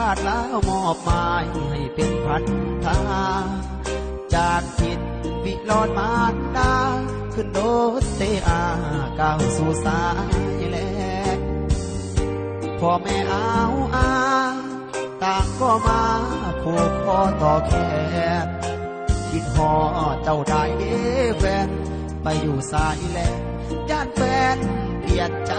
าดแล้วมอบหมายให้เป็นพันธาจากจิตวิลอนมารดาขึ้นโดดเตอาก้าวสู่สายแลกพ่อแม่เอาต่างก็มาผูกคอต่อแขนคิดหอเจ้าได้เด้แฟนไปอยู่สายแลกย่านแฟนเปลี่ยนใจ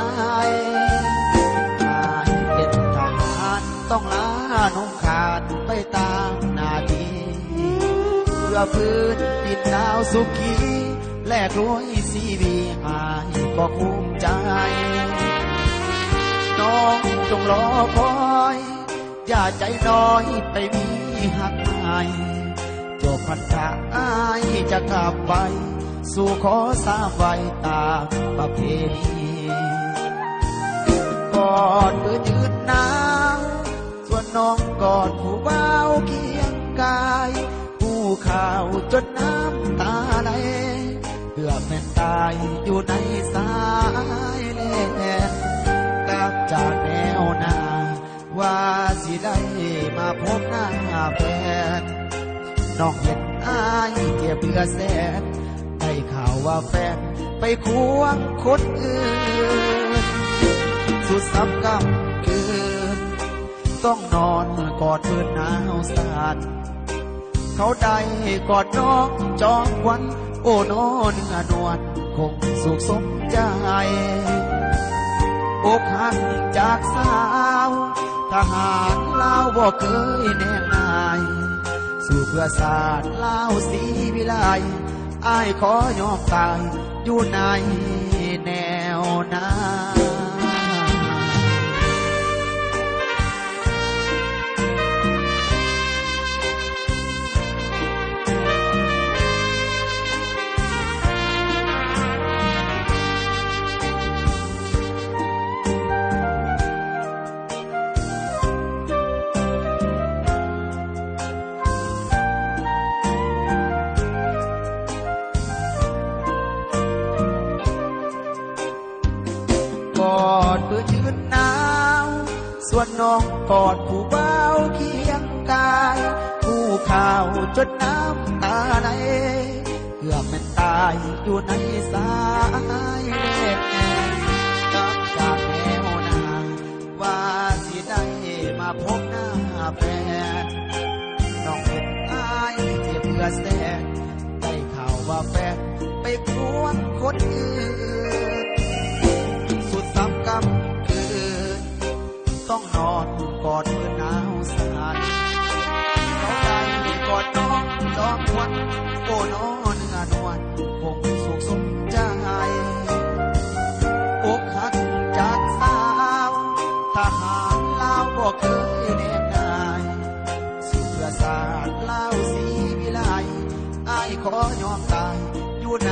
เป็นทหารต้องลาน้องขาดไปตามหน้าที่เพื่อพื้นดินดาวสุขีแลกรวยชีวีหายก็คุ้มใจน้องจงรอคอยอย่าใจน้อยไปมีหักใหม่จบพันธะอายจะกลับไปสู่ขอสาไว้ตามประเพณีก่อนเพื่อยืนนางส่วนน้องกอดผู้เบาเคียงกายผู้ข่าวจนน้ำตาไหลเพื่อแม่ตายอยู่ในสายแลนกลับจากแนวหน้าว่าสิได้มาพบหน้าแฟนน้องเห็นอายเจ็บเบื่อแสนได้ข่าวว่าแฟนไปควงคนอื่นสุดซ้ำกำคืนต้องนอนกอดเพื่อนหนาวสาดเขาได้กอดน้องจอมควันโอ้นอนเนื้อนวลคงสุขสมใจอกหักจากสาวทหารลาวบ่เคยแนงนายสู่เพื่อศาสตร์ลาวศรีวิไลอ้ายขอยอมตายอยู่ในแนวหน้าส่วนน้องกอดผู้เบาเคียงกายผู้ข่าวจนน้ำตาไหลเกือบเป็นตายอยู่ในสายเล่นกับจากแนวหน้าว่าสิได้มาพบหน้าแฟนน้องเห็นอายเจ็บเบื่อแสนได้ข่าวว่าแฟนไปควงคนอื่นสุดซ้ำกำต้องนอนกอดเพื่อนหนาวสาดเขาได้กอดน้องจอมควันโอ้น้อเนื้อนวลคงสุขสมใจอกหักจากสาวทหารลาวบ่เคยแนบนายสู่เพื่อศาสตร์ลาวศรีวิไลอ้ายขอยอมตายอยู่ใน